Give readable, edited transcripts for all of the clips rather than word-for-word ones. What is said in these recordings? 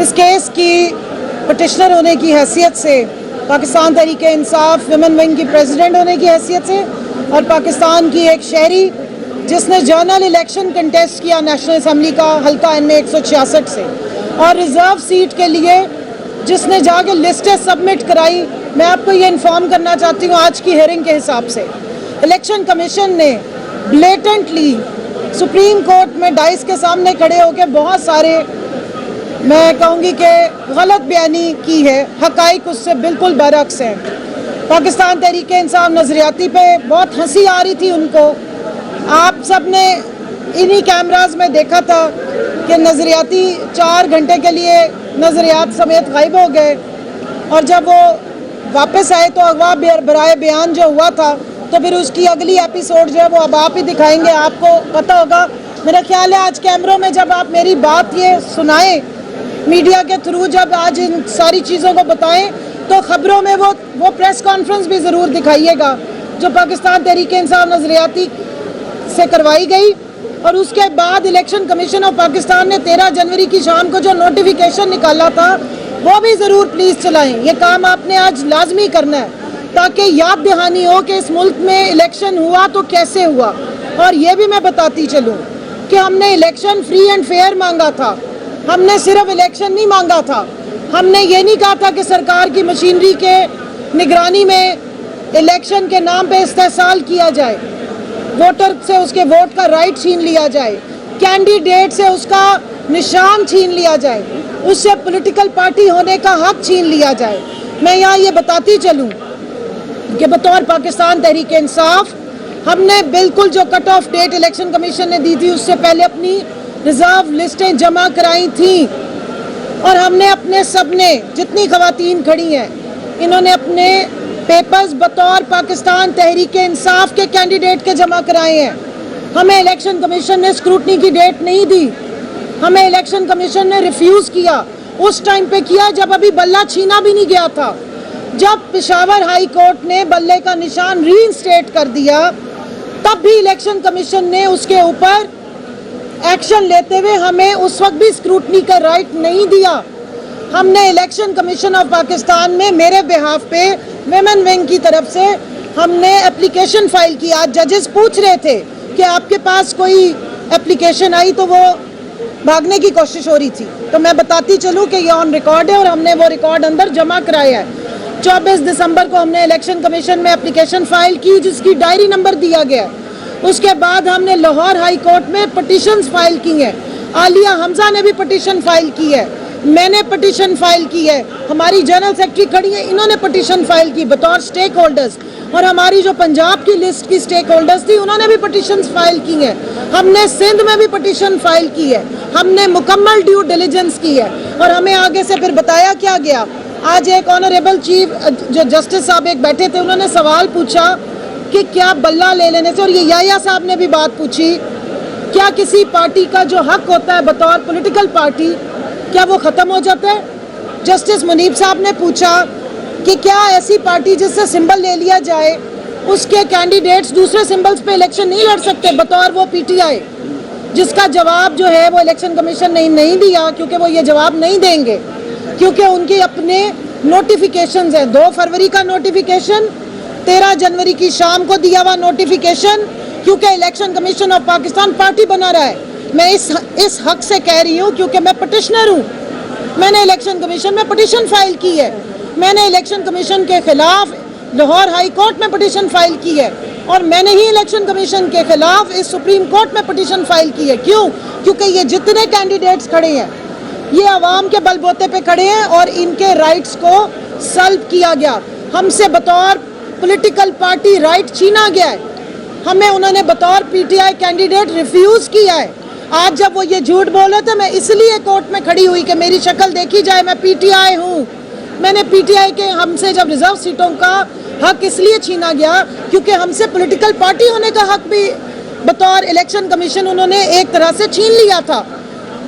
इस केस की पटिशनर होने की हैसियत से, पाकिस्तान तहरीके इंसाफ विमेन विंग की प्रेसिडेंट होने की हैसियत से और पाकिस्तान की एक शहरी जिसने जनरल इलेक्शन कंटेस्ट किया नेशनल असेंबली का हल्का NA 166 से और रिजर्व सीट के लिए जिसने जाके लिस्टें सबमिट कराई, मैं आपको ये इन्फॉर्म करना चाहती हूँ आज की हियरिंग के हिसाब से इलेक्शन कमीशन ने ब्लेटेंटली सुप्रीम कोर्ट में डाइस के सामने खड़े होकर बहुत सारे, मैं कहूँगी कि गलत बयानी की है। हकाइक उससे बिल्कुल बरअक्स हैं। पाकिस्तान तहरीके इंसाफ नज़रियाती पे बहुत हंसी आ रही थी उनको। आप सब ने इन्हीं कैमराज में देखा था कि नज़रियाती 4 घंटे के लिए नज़रियात समेत गायब हो गए और जब वो वापस आए तो अगवा बराए बयान जो हुआ था, तो फिर उसकी अगली एपिसोड जो है वो अब आप ही दिखाएंगे। आपको पता होगा, मेरा ख्याल है आज कैमरों में जब आप मेरी बात ये सुनाएं मीडिया के थ्रू, जब आज इन सारी चीज़ों को बताएं तो ख़बरों में वो प्रेस कॉन्फ्रेंस भी ज़रूर दिखाइएगा जो पाकिस्तान तहरीके इंसाफ नज़रियाती से करवाई गई। और उसके बाद इलेक्शन कमीशन ऑफ पाकिस्तान ने 13 जनवरी की शाम को जो नोटिफिकेशन निकाला था वो भी ज़रूर प्लीज़ चलाएं। ये काम आपने आज लाजमी करना है ताकि याद दहानी हो कि इस मुल्क में इलेक्शन हुआ तो कैसे हुआ। और ये भी मैं बताती चलूँ कि हमने इलेक्शन फ्री एंड फेयर मांगा था, हमने सिर्फ इलेक्शन नहीं मांगा था। हमने ये नहीं कहा था कि सरकार की मशीनरी के निगरानी में इलेक्शन के नाम पे इस्तेहसाल किया जाए, वोटर से उसके वोट का राइट छीन लिया जाए, कैंडिडेट से उसका निशान छीन लिया जाए, उससे पॉलिटिकल पार्टी होने का हक छीन लिया जाए। मैं यहाँ ये बताती चलूँ कि बतौर पाकिस्तान तहरीके इंसाफ हमने बिल्कुल जो cut off date election commission ने दी थी उससे पहले अपनी रिजर्व लिस्टें जमा कराई थी और हमने अपने सबने, जितनी खवातीन खड़ी हैं, इन्होंने अपने पेपर्स बतौर पाकिस्तान तहरीके इंसाफ के कैंडिडेट के जमा कराए हैं। हमें इलेक्शन कमीशन ने स्क्रूटनी की डेट नहीं दी, हमें इलेक्शन कमीशन ने रिफ्यूज़ किया। उस टाइम पे किया जब अभी बल्ला छीना भी नहीं गया था। जब पेशावर हाई कोर्ट ने बल्ले का निशान रीइंस्टेट कर दिया तब भी इलेक्शन कमीशन ने उसके ऊपर एक्शन लेते हुए हमें उस वक्त भी स्क्रूटनी का राइट नहीं दिया। हमने इलेक्शन कमीशन ऑफ पाकिस्तान में मेरे बिहाफ पे विमेन विंग की तरफ से हमने एप्लीकेशन फाइल की। आज जजेस पूछ रहे थे कि आपके पास कोई एप्लीकेशन आई, तो वो भागने की कोशिश हो रही थी। तो मैं बताती चलूँ कि ये ऑन रिकॉर्ड है और हमने वो रिकॉर्ड अंदर जमा कराया है। 24 दिसंबर को हमने इलेक्शन कमीशन में एप्लीकेशन फाइल की जिसकी डायरी नंबर दिया गया। उसके बाद हमने लाहौर हाई कोर्ट में पटिशन्स फाइल की हैं। आलिया हमजा ने भी पटिशन फाइल की है, मैंने पटिशन फाइल की है, हमारी जनरल सेक्रेटरी खड़ी है, इन्होंने पटिशन फाइल की बतौर स्टेक होल्डर्स, और हमारी जो पंजाब की लिस्ट की स्टेक होल्डर्स थी उन्होंने भी पटिशन फाइल की है। हमने सिंध में भी पटिशन फाइल की है, हमने मुकम्मल ड्यू डिलिजेंस की है और हमें आगे से फिर बताया क्या गया। आज एक ऑनरेबल चीफ जो जस्टिस साहब एक बैठे थे, उन्होंने सवाल पूछा कि क्या बल्ला ले लेने से, और ये याया साहब ने भी बात पूछी, क्या किसी पार्टी का जो हक होता है बतौर पॉलिटिकल पार्टी क्या वो ख़त्म हो जाता है। जस्टिस मुनीब साहब ने पूछा कि क्या ऐसी पार्टी जिससे सिंबल ले लिया जाए उसके कैंडिडेट्स दूसरे सिंबल्स पे इलेक्शन नहीं लड़ सकते बतौर वो PTI, जिसका जवाब जो है वो इलेक्शन कमीशन ने नहीं दिया क्योंकि वो ये जवाब नहीं देंगे क्योंकि उनके अपने नोटिफिकेशंस हैं। 2 फरवरी का नोटिफिकेशन, 13 जनवरी की शाम को दिया हुआ नोटिफिकेशन, क्योंकि election commission of Pakistan party बना रहा है। मैं इस हक से कह रही हूँ क्योंकि मैं पटिशनर हूँ, मैंने इलेक्शन कमीशन में पटिशन फाइल की है, मैंने इलेक्शन कमीशन के खिलाफ लाहौर हाई कोर्ट में पटिशन फाइल की है और मैंने ही इलेक्शन कमीशन के खिलाफ इस सुप्रीम कोर्ट में पटिशन फाइल की है। क्यों? क्योंकि ये जितने कैंडिडेट्स खड़े हैं ये आवाम के बलबूते पे खड़े हैं और इनके राइट्स को सल्ब किया गया। हमसे बतौर पॉलिटिकल पार्टी राइट छीना गया है, हमें उन्होंने बतौर PTI कैंडिडेट रिफ्यूज़ किया है। आज जब वो ये झूठ बोले थे, मैं इसलिए कोर्ट में खड़ी हुई कि मेरी शक्ल देखी जाए, मैं PTI हूँ। मैंने PTI के हमसे जब रिजर्व सीटों का हक इसलिए छीना गया क्योंकि हमसे पॉलिटिकल पार्टी होने का हक भी बतौर इलेक्शन कमीशन उन्होंने एक तरह से छीन लिया था।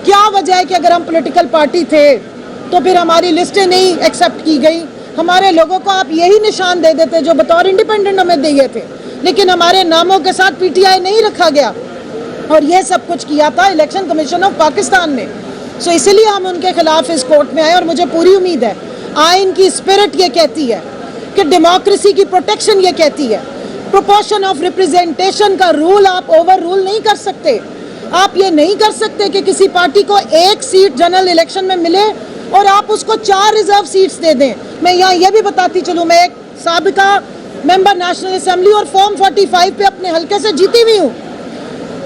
क्या वजह है कि अगर हम पॉलिटिकल पार्टी थे तो फिर हमारी लिस्टें नहीं एक्सेप्ट की गई, हमारे लोगों को आप यही निशान दे देते जो बतौर इंडिपेंडेंट हमें दिए थे, लेकिन हमारे नामों के साथ PTI नहीं रखा गया। और ये सब कुछ किया था इलेक्शन कमीशन ऑफ पाकिस्तान ने। सो इसलिए हम उनके खिलाफ इस कोर्ट में आए और मुझे पूरी उम्मीद है, आइन की स्पिरिट ये कहती है कि डेमोक्रेसी की प्रोटेक्शन ये कहती है, प्रोपोर्शन ऑफ रिप्रेजेंटेशन का रूल आप ओवर रूल नहीं कर सकते। आप ये नहीं कर सकते कि किसी पार्टी को एक सीट जनरल इलेक्शन में मिले और आप उसको 4 रिजर्व सीट्स दे दें। मैं यहाँ ये भी बताती चलूँ, मैं एक साबिका मेंबर नेशनल असेंबली और फॉर्म 45 पे अपने हल्के से जीती हुई हूँ।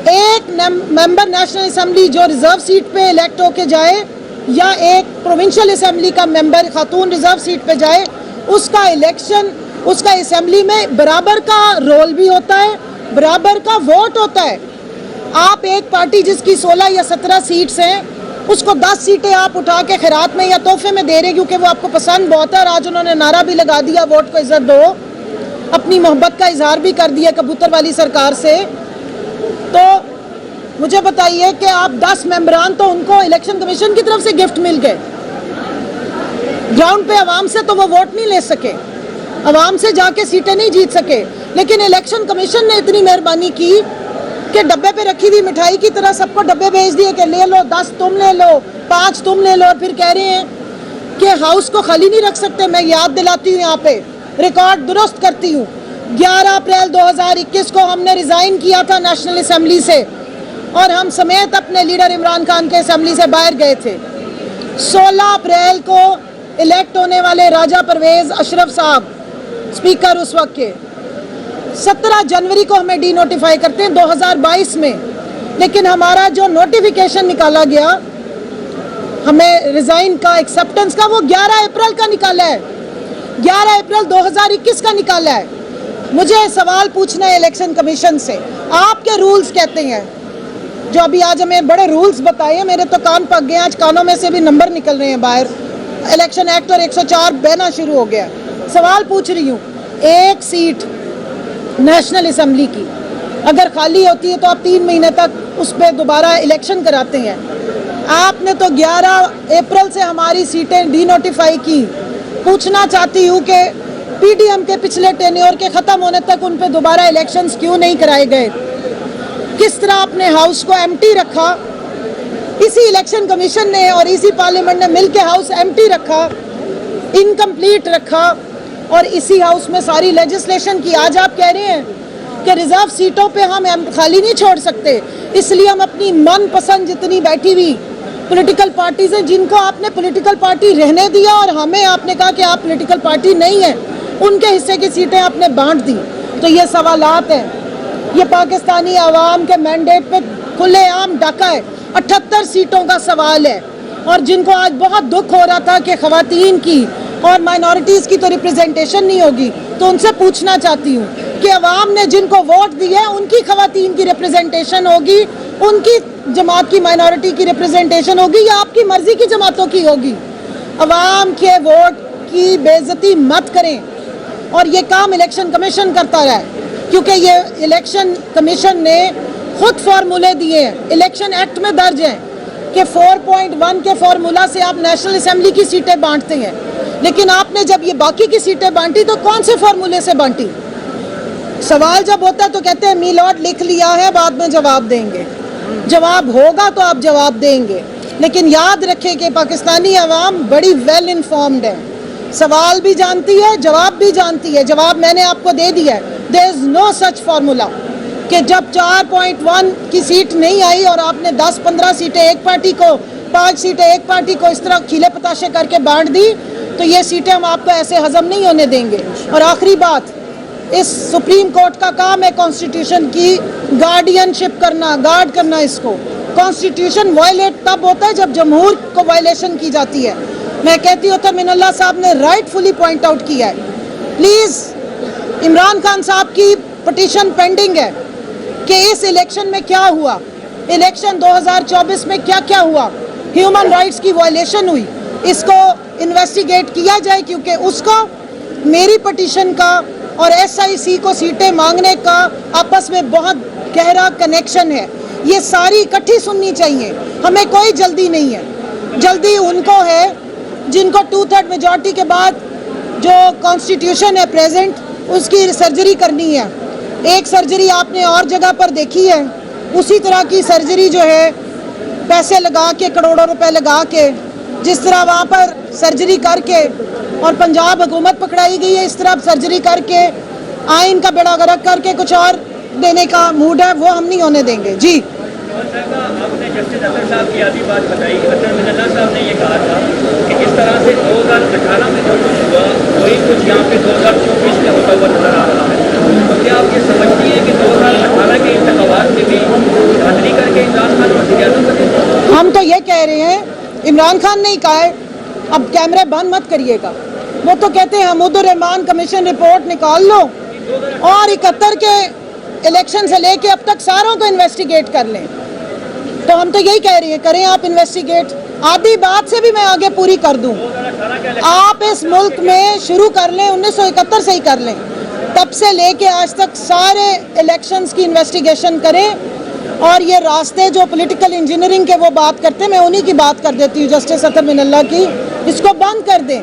एक मेंबर नेशनल असेंबली जो रिजर्व सीट पे इलेक्ट होके जाए या एक प्रोविंशियल असेंबली का मेंबर खातून रिजर्व सीट पे जाए, उसका इलेक्शन, उसका असेंबली में बराबर का रोल भी होता है, बराबर का वोट होता है। आप एक पार्टी जिसकी 16 या 17 सीट्स हैं, उसको 10 सीटें आप उठा के खैरात में या तोहफे में दे रहे क्योंकि वो आपको पसंद बहुत है, और आज उन्होंने नारा भी लगा दिया वोट को इज्जत दो, अपनी मोहब्बत का इजहार भी कर दिया कबूतर वाली सरकार से। तो मुझे बताइए कि आप 10 मेंबरान तो उनको इलेक्शन कमीशन की तरफ से गिफ्ट मिल गए, ग्राउंड पे आवाम से तो वो वोट नहीं ले सके, आवाम से जाके सीटें नहीं जीत सके। लेकिन इलेक्शन कमीशन ने इतनी मेहरबानी की कि डब्बे पे रखी हुई मिठाई की तरह सबको डब्बे भेज दिए कि ले लो, 10 तुम ले लो, 5 तुम ले लो, और फिर कह रहे हैं कि हाउस को खाली नहीं रख सकते। मैं याद दिलाती हूँ, यहाँ पे रिकॉर्ड दुरुस्त करती हूँ, 11 अप्रैल 2021 को हमने रिजाइन किया था नेशनल असेंबली से और हम समेत अपने लीडर इमरान खान के असेंबली से बाहर गए थे। 16 अप्रैल को इलेक्ट होने वाले राजा परवेज अशरफ साहब स्पीकर उस वक्त के, 17 जनवरी को हमें डी नोटिफाई करते हैं 2022 में। लेकिन हमारा जो नोटिफिकेशन निकाला गया हमें रिजाइन का, एक्सेप्टेंस का, वो 11 अप्रैल का निकाला है, 11 अप्रैल 2021 का निकाला है। मुझे सवाल पूछना है इलेक्शन कमीशन से, आपके रूल्स कहते हैं, जो अभी आज हमें बड़े रूल्स बताए, मेरे तो कान पक गए, आज कानों में से भी नंबर निकल रहे हैं बाहर। इलेक्शन एक्ट और 104 बहना शुरू हो गया। सवाल पूछ रही हूँ, एक सीट नेशनल असेंबली की अगर खाली होती है तो आप 3 महीने तक उस पर दोबारा इलेक्शन कराते हैं। आपने तो 11 अप्रैल से हमारी सीटें डी नोटिफाई की। पूछना चाहती हूँ कि पीडीएम के पिछले टेन्योर के ख़त्म होने तक उन पे दोबारा इलेक्शंस क्यों नहीं कराए गए? किस तरह आपने हाउस को एम्प्टी रखा? इसी इलेक्शन कमीशन ने और इसी पार्लियामेंट ने मिल के हाउस एम्प्टी रखा, इनकम्प्लीट रखा, और इसी हाउस में सारी लेजिस्लेशन की। आज आप कह रहे हैं कि रिजर्व सीटों पे हम खाली नहीं छोड़ सकते, इसलिए हम अपनी मनपसंद जितनी बैठी हुई पॉलिटिकल पार्टीज हैं, जिनको आपने पॉलिटिकल पार्टी रहने दिया और हमें आपने कहा कि आप पॉलिटिकल पार्टी नहीं हैं, उनके हिस्से की सीटें आपने बांट दी। तो ये सवालात हैं, ये पाकिस्तानी आवाम के मैंडेट पे खुलेआम डाका है। 78 सीटों का सवाल है, और जिनको आज बहुत दुख हो रहा था कि खवातीन की और माइनॉरिटीज़ की तो रिप्रेजेंटेशन नहीं होगी, तो उनसे पूछना चाहती हूँ कि अवाम ने जिनको वोट दिए उनकी खवातीन की रिप्रेजेंटेशन होगी, उनकी जमात की माइनॉरिटी की रिप्रेजेंटेशन होगी, या आपकी मर्जी की जमातों की होगी? अवाम के वोट की बेइज्जती मत करें, और ये काम इलेक्शन कमीशन करता रहा है, क्योंकि ये इलेक्शन कमीशन ने खुद फार्मूले दिए हैं, इलेक्शन एक्ट में दर्ज हैं कि 4.1 के फार्मूला से आप नेशनल असेंबली की सीटें बांटते हैं। लेकिन आपने जब ये बाकी की सीटें बांटी तो कौन से फार्मूले से बांटी? सवाल जब होता है तो कहते हैं मीलॉर्ड लिख लिया है, बाद में जवाब देंगे। जवाब होगा तो आप जवाब देंगे, लेकिन याद रखें कि पाकिस्तानी अवाम बड़ी वेल इन्फॉर्म्ड है, सवाल भी जानती है, जवाब भी जानती है। जवाब मैंने आपको दे दिया है, there is no such formula कि जब 4.1 की सीट नहीं आई और आपने 10-15 सीटें एक पार्टी को, 5 सीटें एक पार्टी को इस तरह खिले पताशे करके बांट दी, तो ये सीटें हम आपको ऐसे हजम नहीं होने देंगे। और आखिरी बात, इस सुप्रीम कोर्ट का काम है कॉन्स्टिट्यूशन की गार्डियनशिप करना, गार्ड करना इसको। कॉन्स्टिट्यूशन वायलेट तब होता है जब जमहूर को वायलेशन की जाती है। मैं कहती हूँ तो मिनल्ला साहब ने राइटफुली पॉइंट आउट किया है। प्लीज़ इमरान खान साहब की पिटीशन पेंडिंग है कि इस इलेक्शन में क्या हुआ, इलेक्शन 2024 में क्या क्या हुआ, ह्यूमन राइट्स की वायलेशन हुई, इसको इन्वेस्टिगेट किया जाए, क्योंकि उसको मेरी पिटीशन का और SIC को सीटें मांगने का आपस में बहुत गहरा कनेक्शन है। ये सारी इकट्ठी सुननी चाहिए, हमें कोई जल्दी नहीं है। जल्दी उनको है जिनको 2/3 मेजॉरिटी के बाद जो कॉन्स्टिट्यूशन है प्रेजेंट, उसकी सर्जरी करनी है। एक सर्जरी आपने और जगह पर देखी है, उसी तरह की सर्जरी जो है पैसे लगा के, करोड़ों रुपए लगा के, जिस तरह वहाँ पर सर्जरी करके और पंजाब हुकूमत पकड़ाई गई है, इस तरह सर्जरी करके आइन का बेड़ा गर्क करके कुछ और देने का मूड है, वो हम नहीं होने देंगे। जी आपने जस्टिस अतर साहब की आधी बात बताई। अतर मिनल्ला साहब ने ये कहा था कि जिस तरह से 2018 में जो कुछ हुआ वही कुछ यहाँ पे 2024 में होता हुआ नजर आ रहा है। तो क्या आप ये समझती हैं कि 2018 के इंतखाबात में भी धांधली करके इमरान खान वज़ीर-ए-आज़म बने? हम तो ये कह रहे हैं, इमरान खान ने ही कहा है, अब कैमरे बंद मत करिएगा। वो तो कहते हैं हमूदुर रहमान कमीशन रिपोर्ट निकाल लो और 71 के इलेक्शन से लेके अब तक सारों को इन्वेस्टिगेट कर लें। तो हम तो यही कह रही है, करें आप इन्वेस्टिगेट। आधी बात से भी मैं आगे पूरी कर दूं, आप इस मुल्क में शुरू कर लें, 1971 से ही कर लें, तब से लेके आज तक सारे इलेक्शंस की इन्वेस्टिगेशन करें। और ये रास्ते जो पॉलिटिकल इंजीनियरिंग के वो बात करते हैं, मैं उन्हीं की बात कर देती हूँ, जस्टिस अतर मिनल्ला की, इसको बंद कर दें।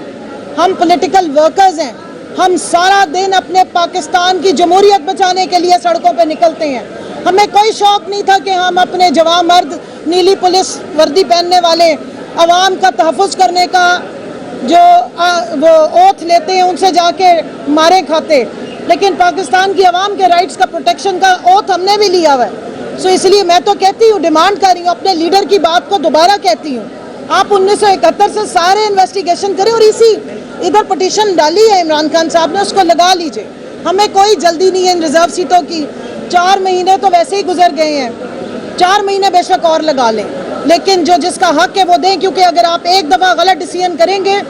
हम पॉलिटिकल वर्कर्स हैं, हम सारा दिन अपने पाकिस्तान की जमहूरियत बचाने के लिए सड़कों पे निकलते हैं। हमें कोई शौक नहीं था कि हम अपने जवान मर्द नीली पुलिस वर्दी पहनने वाले अवाम का तहफ़्फ़ुज़ करने का जो वो ओथ लेते हैं उनसे जाके मारे खाते, लेकिन पाकिस्तान की अवाम के राइट्स का प्रोटेक्शन का ओथ हमने भी लिया हुआ है। सो इसलिए मैं तो कहती हूँ, डिमांड कर रही हूँ, अपने लीडर की बात को दोबारा कहती हूँ, आप 1971 से सारे इन्वेस्टिगेशन करें और इसी इधर पटिशन डाली है इमरान खान साहब ने, उसको लगा लीजिए। हमें कोई जल्दी नहीं है इन रिजर्व सीटों की। 4 महीने तो वैसे ही गुजर गए हैं, 4 महीने बेशक और लगा लें, लेकिन जो जिसका हक है वो दें, क्योंकि अगर आप एक दफ़ा गलत डिसीजन करेंगे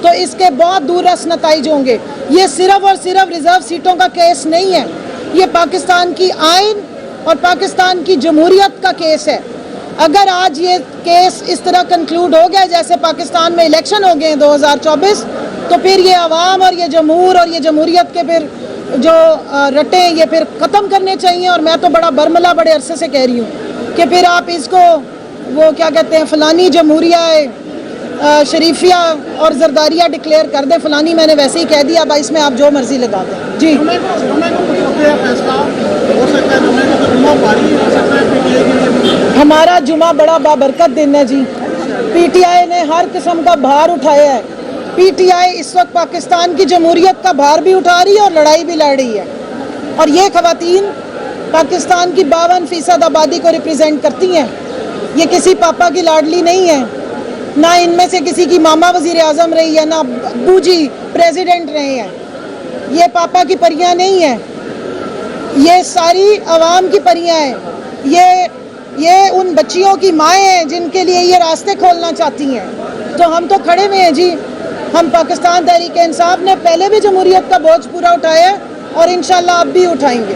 तो इसके बहुत दूर रस नताइज होंगे। ये सिर्फ और सिर्फ रिजर्व सीटों का केस नहीं है, ये पाकिस्तान की आइन और पाकिस्तान की जमहूरियत का केस है। अगर आज ये केस इस तरह कंक्लूड हो गया जैसे पाकिस्तान में इलेक्शन हो गए 2024, तो फिर ये अवाम और ये जमहूर और ये जमहूरियत के फिर जो रटे ये फिर ख़त्म करने चाहिए। और मैं तो बड़ा बरमला बड़े अरसे से कह रही हूँ कि फिर आप इसको वो क्या कहते हैं, फ़लानी जमहूरिया शरीफिया और जरदारिया डिक्लेयर कर दें। फ़लानी मैंने वैसे ही कह दिया, अब इसमें आप जो मर्ज़ी लगा दें। जी हमारा जुमा बड़ा बाबरकत दिन है जी। PTI ने हर किस्म का भार उठाया है। PTI इस वक्त पाकिस्तान की जमहूरियत का भार भी उठा रही है और लड़ाई भी लड़ रही है। और ये खवातीन पाकिस्तान की 52% आबादी को रिप्रेजेंट करती हैं। ये किसी पापा की लाडली नहीं है, ना इनमें से किसी की मामा वज़ीर आज़म रही है, ना अब्बू जी प्रेसिडेंट रहे हैं। ये पापा की परियां नहीं है, ये सारी आवाम की परियां हैं। ये उन बच्चियों की माएँ हैं जिनके लिए ये रास्ते खोलना चाहती हैं। तो हम तो खड़े हुए हैं जी। हम पाकिस्तान तहरीक इंसाफ ने पहले भी जमहूरियत का बोझ पूरा उठाया है और इंशाल्लाह अब भी उठाएंगे।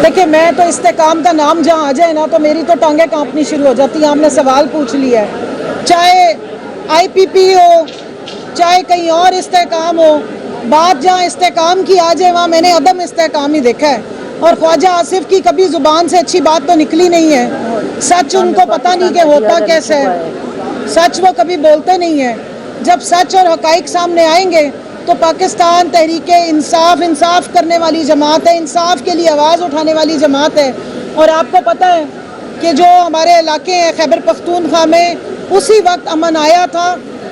देखिए, मैं तो इस्तेकाम का नाम जहाँ आ जाए ना तो मेरी तो टांगें कांपनी शुरू हो जाती हैं। आपने सवाल पूछ लिया है, चाहे IPP हो चाहे कहीं और इस्तेकाम हो, बात जहाँ इस्तेकाम की आ जाए वहाँ मैंने अदम इस्तेकाम ही देखा है। और ख्वाजा आसिफ की कभी ज़ुबान से अच्छी बात तो निकली नहीं है। सच उनको पता नहीं कि होता कैसे है, सच वो कभी बोलते नहीं है। जब सच और हक़ाइक़ सामने आएंगे तो पाकिस्तान तहरीक इंसाफ करने वाली जमात है, इंसाफ के लिए आवाज़ उठाने वाली जमात है। और आपको पता है कि जो हमारे इलाके हैं खैबर पख्तूनख्वा में, उसी वक्त अमन आया था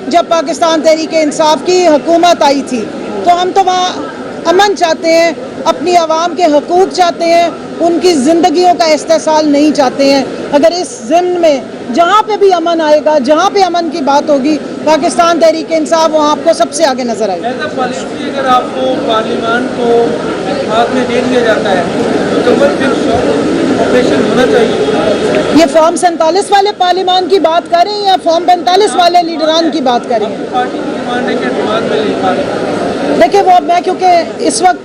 जब पाकिस्तान तहरीक इंसाफ की हुकूमत आई थी। तो हम तो वहाँ अमन चाहते हैं, अपनी आवाम के हकूक़ चाहते हैं, उनकी ज़िंदगियों का इस्तेसाल नहीं चाहते हैं। अगर इस ज़िम्न में जहाँ पे भी अमन आएगा, जहाँ पे अमन की बात होगी, पाकिस्तान तहरीक इंसाफ वहाँ आपको सबसे आगे नजर आएगा। अगर आपको पार्लियामान को हाथ में दे दिया जाता है तो फिर ऑपरेशन होना चाहिए। ये फॉर्म 47 वाले पार्लियामान की बात कर रहे हैं या फॉर्म 45 वाले लीडरान की बात कर रही हैं? पार्टी की डिमांड है कि दिमाग में नहीं पा रही। देखिए, वो मैं क्योंकि इस वक्त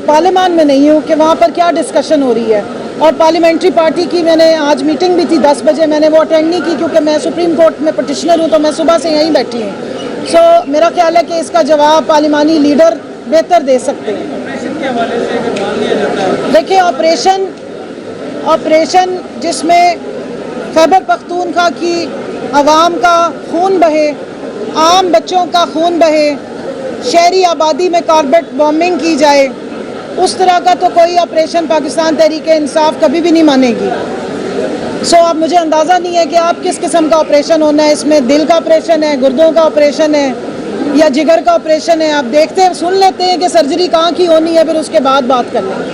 पार्लियामान में नहीं हूँ कि वहाँ पर क्या डिस्कशन हो रही है। और पार्लियामेंट्री पार्टी की मैंने आज मीटिंग भी थी 10 बजे, मैंने वो अटेंड नहीं की क्योंकि मैं सुप्रीम कोर्ट में पटिशनर हूँ, तो मैं सुबह से यहीं बैठी हूँ। सो मेरा ख्याल है कि इसका जवाब पार्लियामानी लीडर बेहतर दे सकते हैं। ऑपरेशन के हवाले से अगर मान लिया जाता है, देखिए, ऑपरेशन जिसमें खैबर पख्तूनख्वा की आवाम का खून बहे आम बच्चों का खून बहे, शहरी आबादी में कारपेट बॉम्बिंग की जाए, उस तरह का तो कोई ऑपरेशन पाकिस्तान तहरीक-ए-इंसाफ कभी भी नहीं मानेगी। सो अब मुझे अंदाज़ा नहीं है कि आप किस किस्म का ऑपरेशन होना है, इसमें दिल का ऑपरेशन है, गुर्दों का ऑपरेशन है या जिगर का ऑपरेशन है। आप देखते हैं, सुन लेते हैं कि सर्जरी कहाँ की होनी है, फिर उसके बाद बात कर लेंगे।